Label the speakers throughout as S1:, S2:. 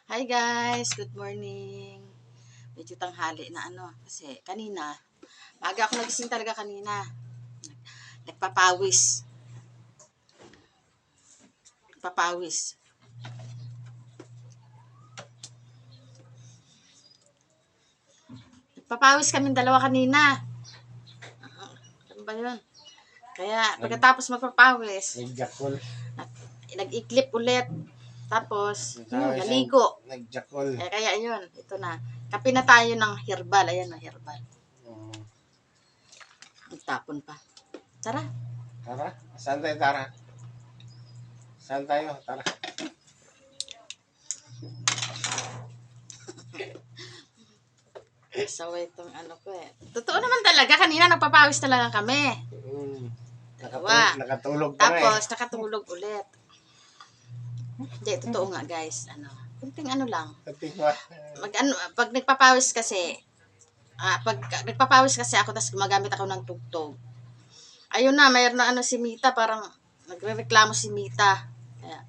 S1: Hi guys, good morning. Medyo tanghali na kasi kanina, maaga ako nagising talaga kanina. Nagpapawis. Nagpapawis. Nagpapawis kaming dalawa kanina. Ano ba yun? Kaya pagkatapos magpapawis,
S2: Nagjakol.
S1: nag-iklip ulit. Tapos, yun, naligo.
S2: Nagjakol.
S1: Kaya yun, ito na. Kape na tayo ng herbal. Ayan na, herbal. Nagtapon pa. Tara.
S2: Tara? Saan tayo, Tara? Saan tayo? Tara.
S1: Saway itong ko eh. Totoo naman talaga, kanina nagpapawis talaga kami.
S2: Nakatulog pa
S1: Tapos, nakatulog ulit. Hindi, totoo nga guys. Kunting lang. Pag nagpapawis kasi, pag nagpapawis kasi ako, tapos gumagamit ako ng tugtog. Ayun na, mayroon na si Mita, parang nagre-reklamo si Mita. Kaya,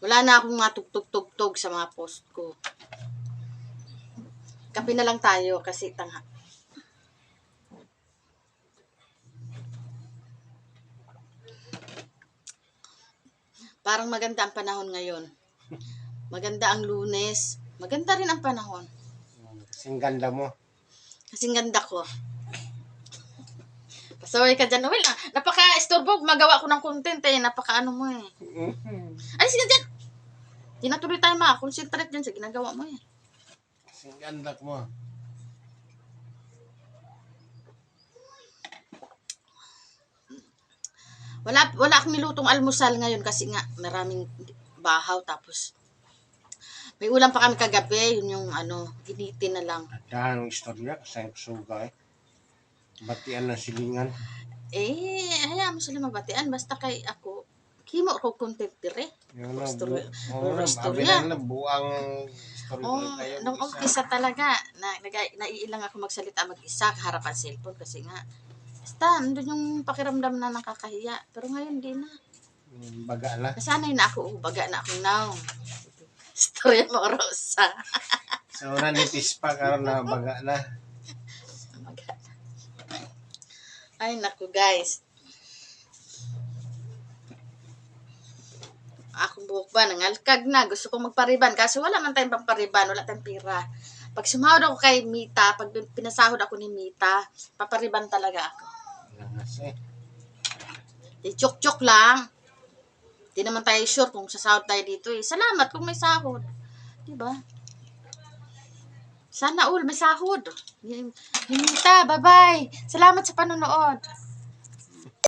S1: wala na akong matugtog-tugtog sa mga post ko. Kape na lang tayo kasi tangha. Parang maganda ang panahon ngayon. Maganda ang Lunes. Maganda rin ang panahon.
S2: Kasing ganda mo.
S1: Kasing ganda ko. Pasaway ka dyan. Well, napaka-istorbo. Magawa ko ng content eh. Napaka-ano mo eh. Ay, sige dyan. Di na tuloy tayo makakonsentrate dyan sa ginagawa mo eh.
S2: Kasing ganda mo.
S1: Wala akong nilutong almusal ngayon kasi nga maraming bahaw tapos may ulam pa kami kagabi, yun yung ginitin na lang.
S2: Dahan ng istorya kasi suga eh. Batian ng silingan.
S1: Hayaan mo sila mabatian basta kay ako himo ko content dire.
S2: Storya na buang storya tayo.
S1: Nung umpisa talaga naiilang ako magsalita mag-isa harapan cellphone kasi nga basta, nandun yung pakiramdam na nakakahiya. Pero ngayon, di na.
S2: Baga na.
S1: Nasanay na ako. Baga na ako now. Storya mo, Rosa.
S2: So, nanitis pa karon na baga na.
S1: Baga na. Ay, naku, guys. Akong buhok ba, nangalkag na. Gusto kong magpariban. Kasi wala man tayong pampariban. Wala tayong pira. Pag sumahod ako kay Mita, pag pinasahod ako ni Mita, papariban talaga ako. Chok-chok lang. Di naman tayo sure kung sasahod tayo dito eh. Salamat kung may sahod. Diba? Sana all may sahod. Mita, bye-bye. Salamat sa panonood.